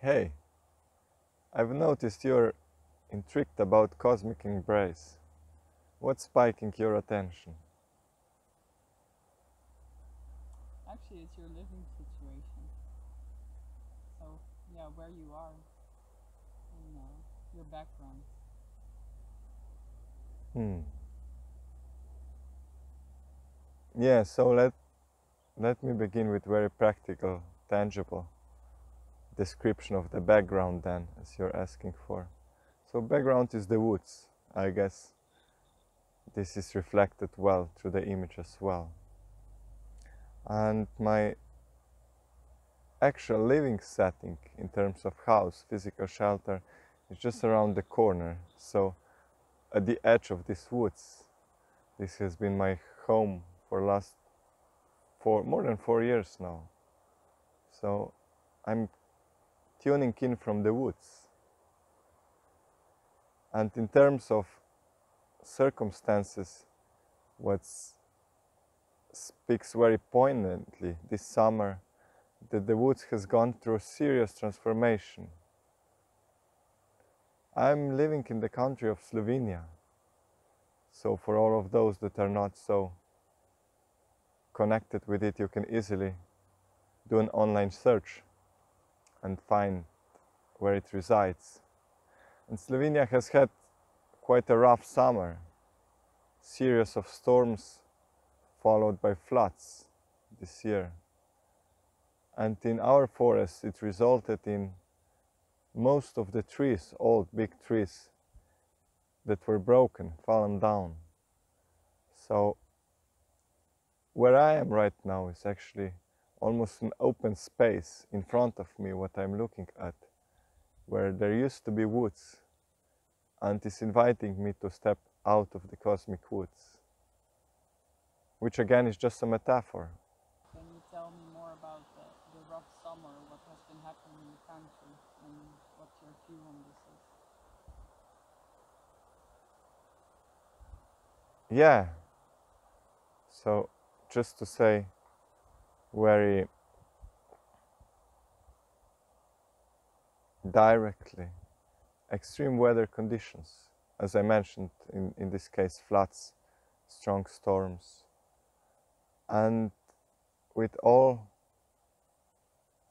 Hey, I've noticed you're intrigued about cosmic embrace. What's spiking your attention? Actually, it's your living situation. So, yeah, where you are and your background. Hmm. Yeah, so let me begin with very practical, tangible description of the background then, as you're asking for. So background is the woods. I guess this is reflected well through the image as well. And my actual living setting in terms of house, physical shelter, is just around the corner. So at the edge of these woods. This has been my home for last more than 4 years now. So I'm tuning in from the woods. And in terms of circumstances, what speaks very poignantly this summer, that the woods has gone through serious transformation. I'm living in the country of Slovenia. So for all of those that are not so connected with it, you can easily do an online search and find where it resides. And Slovenia has had quite a rough summer, series of storms followed by floods this year. And in our forests it resulted in most of the trees, old big trees, that were broken, fallen down. So where I am right now is actually almost an open space in front of me, what I'm looking at, where there used to be woods, and is inviting me to step out of the cosmic woods, which again is just a metaphor. Can you tell me more about the rough summer, what has been happening in the country, and what your view on this is? Yeah, so just to say very directly, extreme weather conditions, as I mentioned, in this case, floods, strong storms, and with all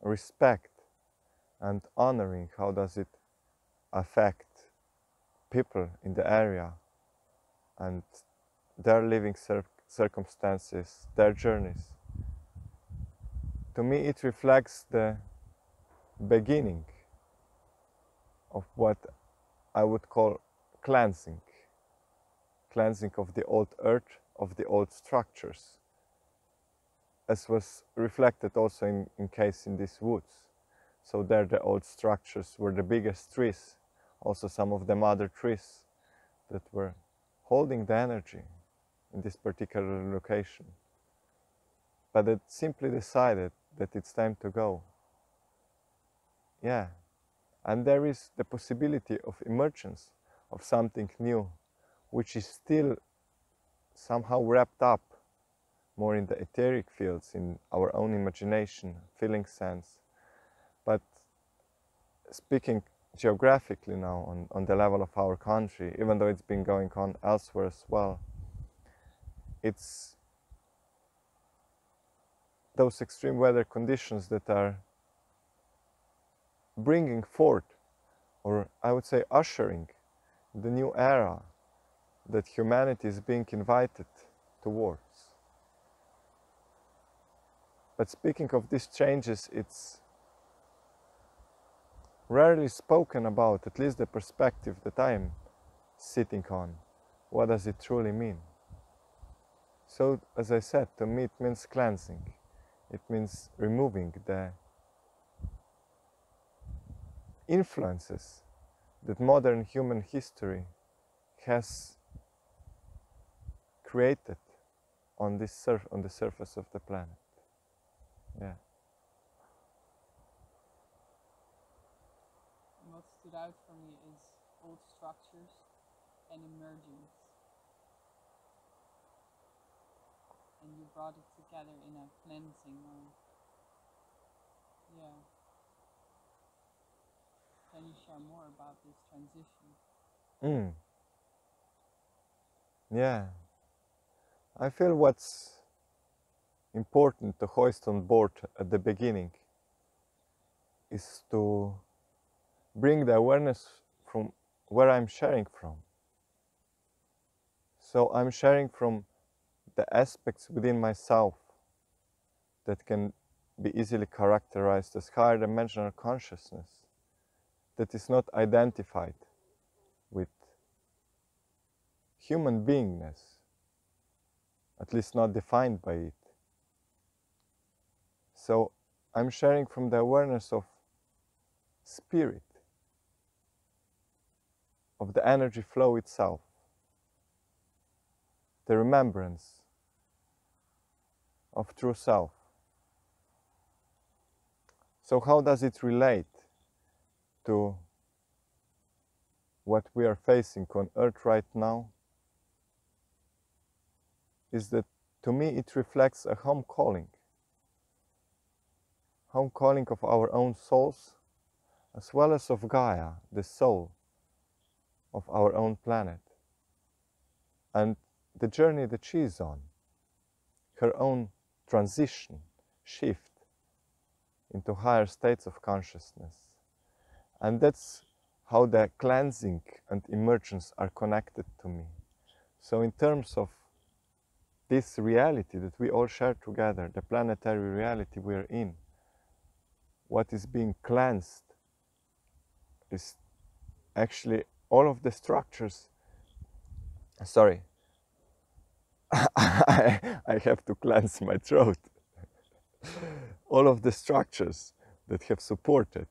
respect and honoring how does it affect people in the area and their living circumstances, their journeys. To me, it reflects the beginning of what I would call cleansing. Cleansing of the old earth, of the old structures, as was reflected also in case in these woods. So there the old structures were the biggest trees, also some of the mother trees that were holding the energy in this particular location. But it simply decided that it's time to go. Yeah. And there is the possibility of emergence of something new, which is still somehow wrapped up more in the etheric fields, in our own imagination, feeling sense. But speaking geographically now on the level of our country, even though it's been going on elsewhere as well, it's those extreme weather conditions that are bringing forth, or I would say ushering, the new era that humanity is being invited towards. But speaking of these changes, it's rarely spoken about, at least the perspective that I'm sitting on. What does it truly mean? So, as I said, to me it means cleansing. It means removing the influences that modern human history has created on on the surface of the planet. Yeah. And what stood out for me is old structures and emergence. And you brought it together in a cleansing or, yeah. Can you share more about this transition? Mm. Yeah. I feel what's important to hoist on board at the beginning is to bring the awareness from where I'm sharing from. So I'm sharing from the aspects within myself that can be easily characterized as higher dimensional consciousness that is not identified with human beingness, at least not defined by it. So I'm sharing from the awareness of spirit, of the energy flow itself, the remembrance of true self. So how does it relate to what we are facing on Earth right now? Is that, to me, it reflects a home calling of our own souls, as well as of Gaia, the soul of our own planet, and the journey that she is on, her own transition, shift into higher states of consciousness. And that's how the cleansing and emergence are connected to me. So in terms of this reality that we all share together, the planetary reality we're in, what is being cleansed is actually all of the structures. Sorry, I have to cleanse my throat. All of the structures that have supported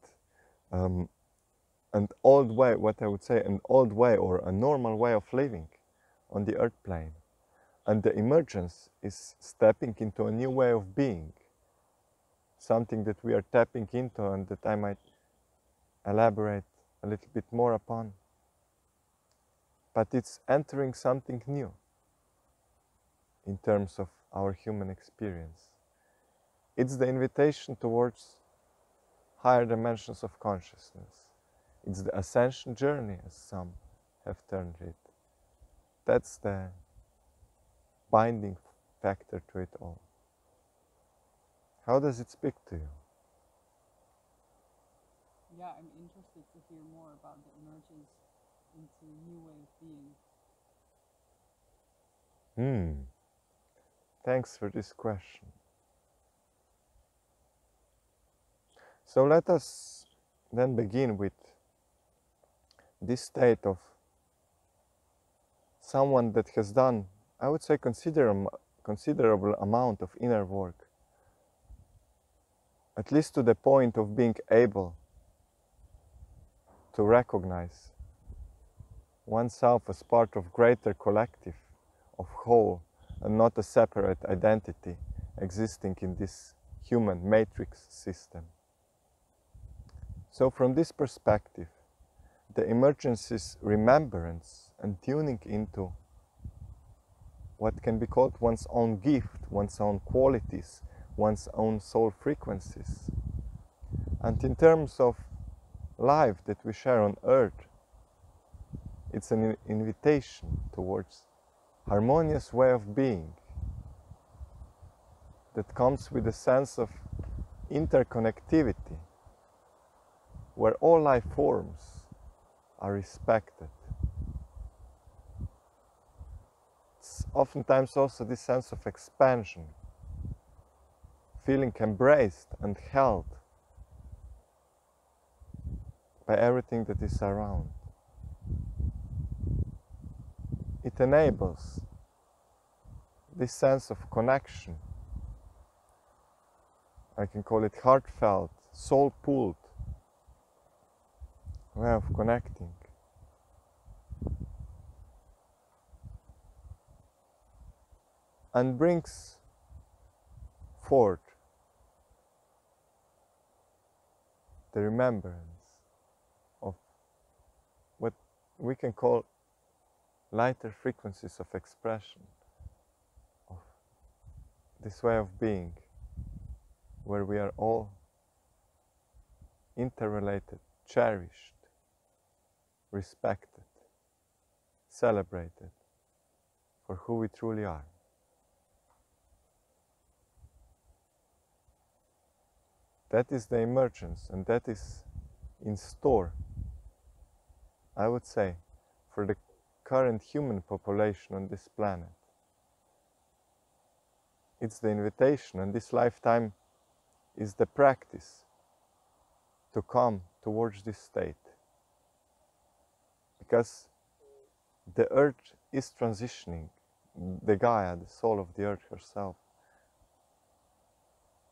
an old way, what I would say, an old way or a normal way of living on the earth plane. And the emergence is stepping into a new way of being, something that we are tapping into and that I might elaborate a little bit more upon. But it's entering something new in terms of our human experience. It's the invitation towards higher dimensions of consciousness. It's the ascension journey, as some have termed it. That's the binding factor to it all. How does it speak to you? Yeah, I'm interested to hear more about the emergence into a new way of being. Thanks for this question. So let us then begin with this state of someone that has done, I would say, considerable amount of inner work, at least to the point of being able to recognize oneself as part of greater collective, of whole, and not a separate identity existing in this human matrix system. So from this perspective, the emergence is remembrance and tuning into what can be called one's own gift, one's own qualities, one's own soul frequencies. And in terms of life that we share on earth, it's an invitation towards harmonious way of being that comes with a sense of interconnectivity, where all life forms are respected. It's oftentimes also this sense of expansion, feeling embraced and held by everything that is around. It enables this sense of connection. I can call it heartfelt, soul-pulled way of connecting. And brings forth the remembrance of what we can call lighter frequencies of expression of this way of being, where we are all interrelated, cherished, respected, celebrated for who we truly are. That is the emergence, and that is in store, I would say, for the current human population on this planet. It's the invitation, and this lifetime is the practice to come towards this state. Because the earth is transitioning, the Gaia, the soul of the earth herself,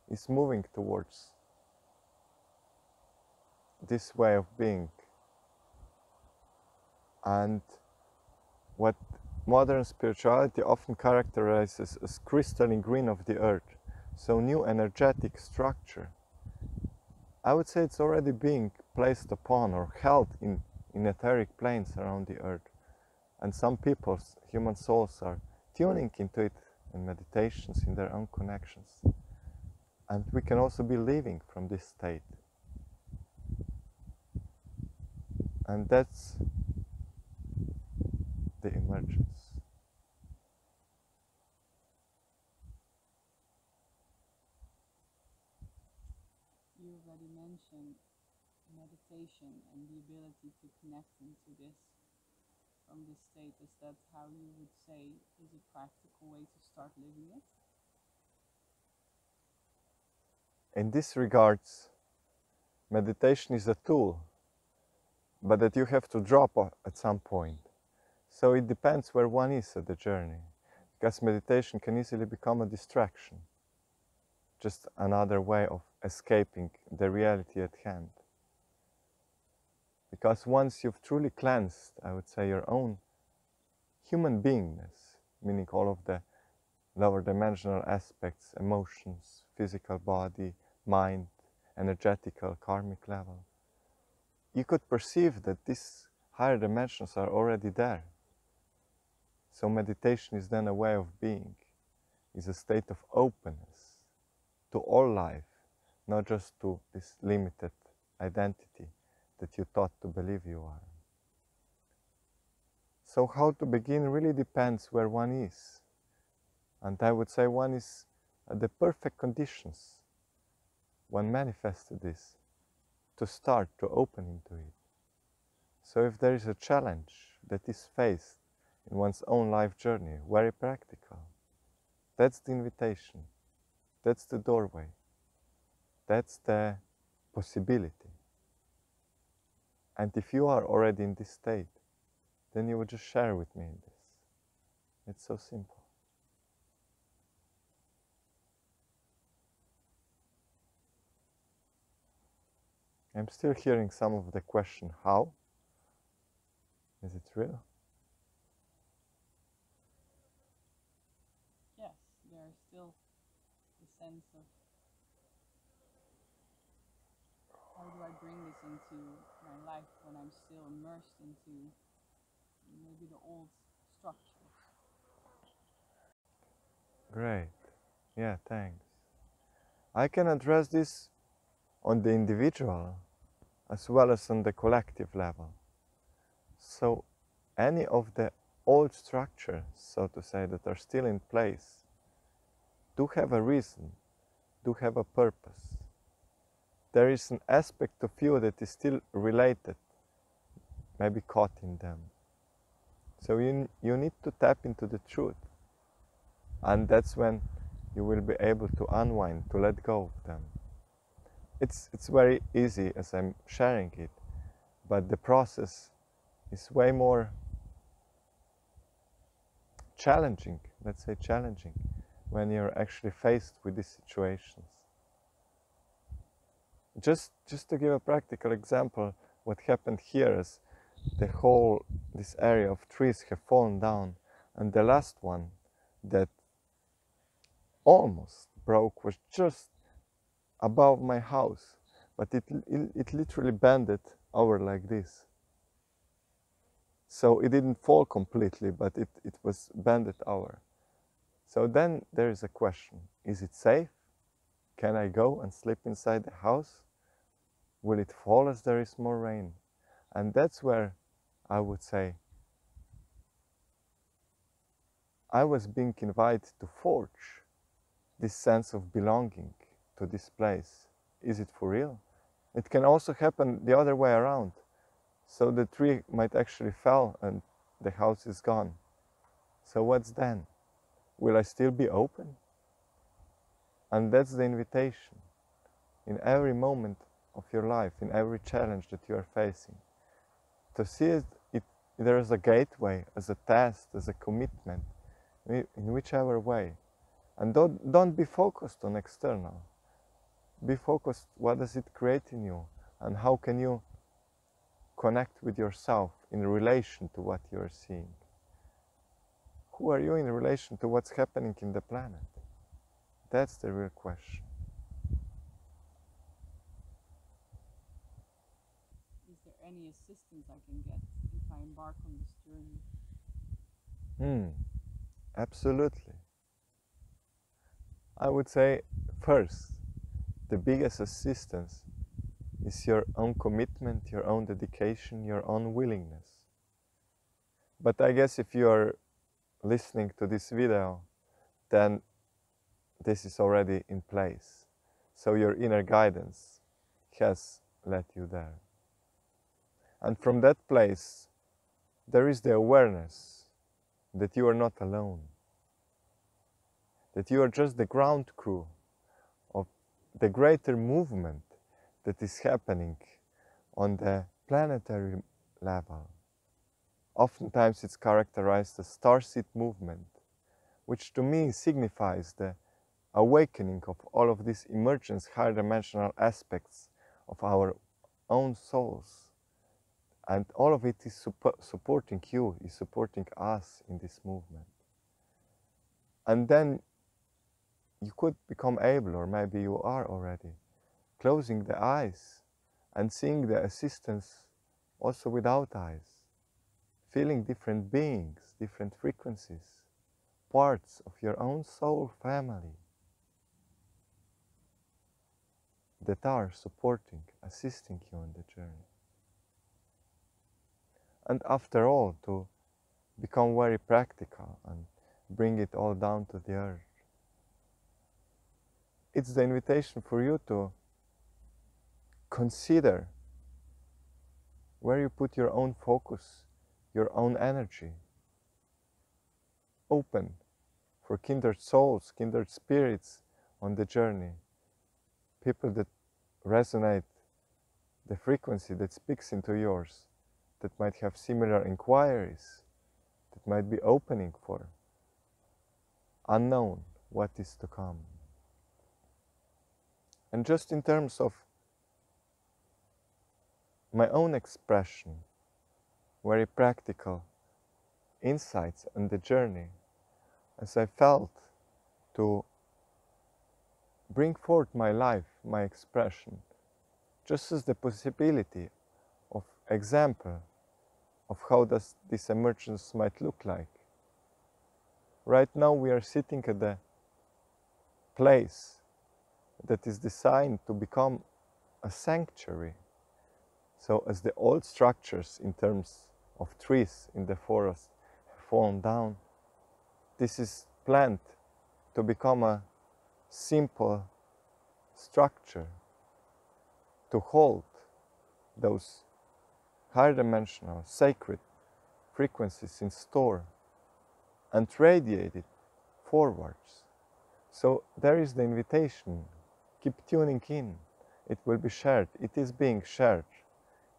is moving towards this way of being. And what modern spirituality often characterizes as crystalline green of the earth, so new energetic structure, I would say it's already being placed upon or held in etheric planes around the earth. And some people's human souls are tuning into it in meditations, in their own connections. And we can also be living from this state. And that's the emergence. You already mentioned meditation and the ability to connect into this from this state. Is that how you would say is a practical way to start living it? In this regards, meditation is a tool, but that you have to drop at some point. So it depends where one is at the journey, because meditation can easily become a distraction, just another way of escaping the reality at hand. Because once you've truly cleansed, I would say, your own human beingness, meaning all of the lower dimensional aspects, emotions, physical body, mind, energetical, karmic level, you could perceive that these higher dimensions are already there. So meditation is then a way of being, is a state of openness to all life, not just to this limited identity that you thought to believe you are. So how to begin really depends where one is. And I would say one is at the perfect conditions. One manifested this to start to open into it. So if there is a challenge that is faced in one's own life journey, very practical, that's the invitation, that's the doorway, that's the possibility. And if you are already in this state, then you would just share with me in this. It's so simple. I'm still hearing some of the question, how? Is it real? Yes, there's still the sense of how do I bring this into my life when I'm still immersed into maybe the old structures. Great. Yeah, thanks. I can address this on the individual as well as on the collective level. So any of the old structures, so to say, that are still in place do have a reason, do have a purpose. There is an aspect of you that is still related, maybe caught in them. So you need to tap into the truth. And that's when you will be able to unwind, to let go of them. It's very easy as I'm sharing it, but the process is way more challenging, let's say challenging, when you're actually faced with these situations. Just to give a practical example, what happened here is this area of trees have fallen down, and the last one that almost broke was just above my house, but it literally bended over like this. So it didn't fall completely, but it was bended over. So then there is a question, is it safe? Can I go and sleep inside the house? Will it fall as there is more rain? And that's where I would say, I was being invited to forge this sense of belonging to this place. Is it for real? It can also happen the other way around. So the tree might actually fall and the house is gone. So what's then? Will I still be open? And that's the invitation in every moment of your life, in every challenge that you are facing, to see it either as a gateway, as a test, as a commitment, in whichever way. And don't be focused on external. Be focused, what does it create in you? And how can you connect with yourself in relation to what you are seeing? Who are you in relation to what's happening in the planet? That's the real question. Is there any assistance I can get if I embark on this journey? Absolutely. I would say, first, the biggest assistance is your own commitment, your own dedication, your own willingness. But I guess if you are listening to this video, then this is already in place. So your inner guidance has led you there. And from that place, there is the awareness that you are not alone, that you are just the ground crew of the greater movement that is happening on the planetary level. Oftentimes it's characterized as starseed movement, which to me signifies the awakening of all of these emergence, higher dimensional aspects of our own souls. And all of it is supporting you, is supporting us in this movement. And then you could become able, or maybe you are already, closing the eyes and seeing the assistance also without eyes, feeling different beings, different frequencies, parts of your own soul family that are supporting, assisting you on the journey. And after all, to become very practical and bring it all down to the earth, it's the invitation for you to consider where you put your own focus, your own energy. Open for kindred souls, kindred spirits on the journey. People that resonate the frequency that speaks into yours, that might have similar inquiries, that might be opening for unknown what is to come. And just in terms of my own expression, very practical insights on the journey, as I felt to bring forth my life, my expression, just as the possibility of example of how does this emergence might look like. Right now we are sitting at the place that is designed to become a sanctuary. So as the old structures in terms of trees in the forest have fallen down, this is planned to become a simple structure to hold those higher dimensional, sacred frequencies in store and radiate it forwards. So there is the invitation. Keep tuning in. It will be shared. It is being shared.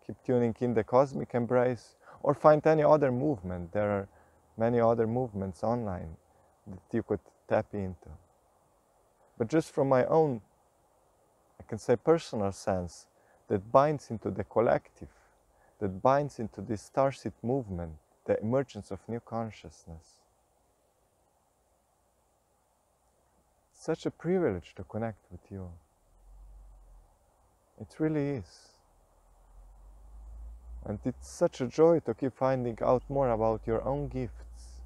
Keep tuning in the cosmic embrace, or find any other movement. There are many other movements online that you could tap into. But just from my own, I can say, personal sense, that binds into the collective, that binds into this starseed movement, the emergence of new consciousness. Such a privilege to connect with you. It really is. And it's such a joy to keep finding out more about your own gifts.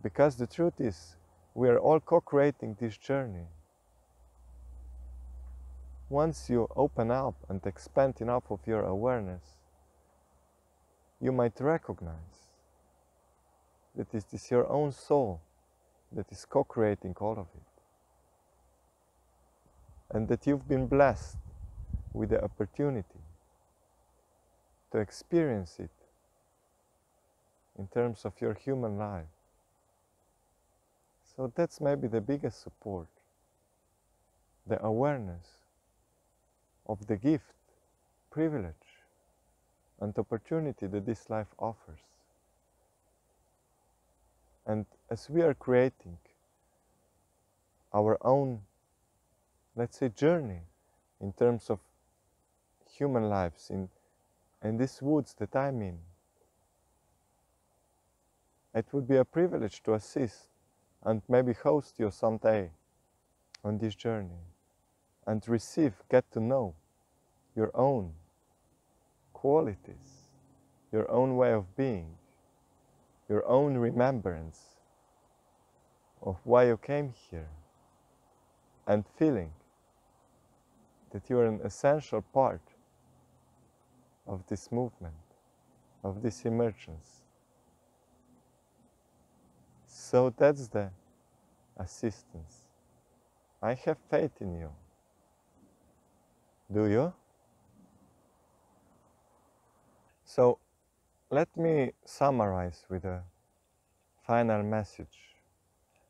Because the truth is, we are all co-creating this journey. Once you open up and expand enough of your awareness, you might recognize that it is your own soul that is co-creating all of it, and that you've been blessed with the opportunity to experience it in terms of your human life. So that's maybe the biggest support, the awareness of the gift, privilege, and opportunity that this life offers. And as we are creating our own, let's say, journey in terms of human lives in these woods that I'm in, it would be a privilege to assist and maybe host you someday on this journey and receive, get to know your own qualities, your own way of being, your own remembrance of why you came here, and feeling that you are an essential part of this movement, of this emergence. So that's the assistance. I have faith in you. Do you? So let me summarize with a final message,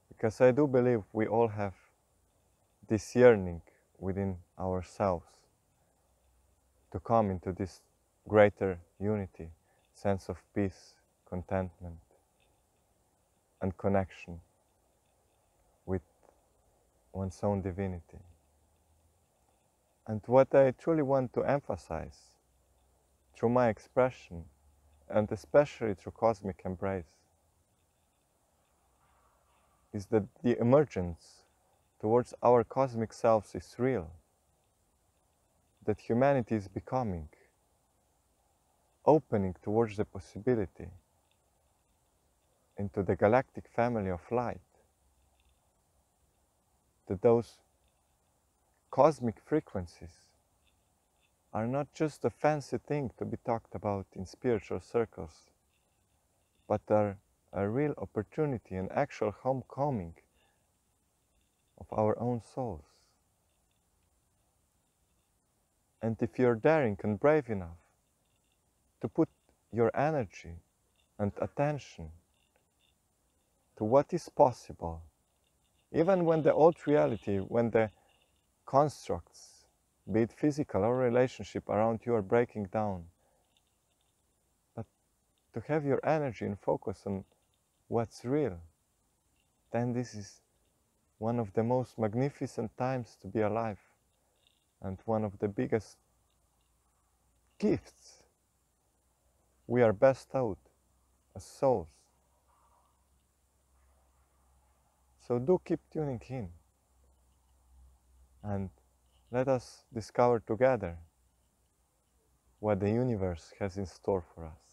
because I do believe we all have this yearning within ourselves to come into this greater unity, sense of peace, contentment, and connection with one's own divinity. And what I truly want to emphasize through my expression, and especially through cosmic embrace, is that the emergence towards our cosmic selves is real, that humanity is becoming, opening towards the possibility into the galactic family of light, that those cosmic frequencies are not just a fancy thing to be talked about in spiritual circles, but are a real opportunity, an actual homecoming of our own souls. And if you're daring and brave enough to put your energy and attention to what is possible, even when the old reality, when the constructs, be it physical or relationship around you, are breaking down, but to have your energy and focus on what's real, then this is one of the most magnificent times to be alive, and one of the biggest gifts we are bestowed as souls. So do keep tuning in, and let us discover together what the universe has in store for us.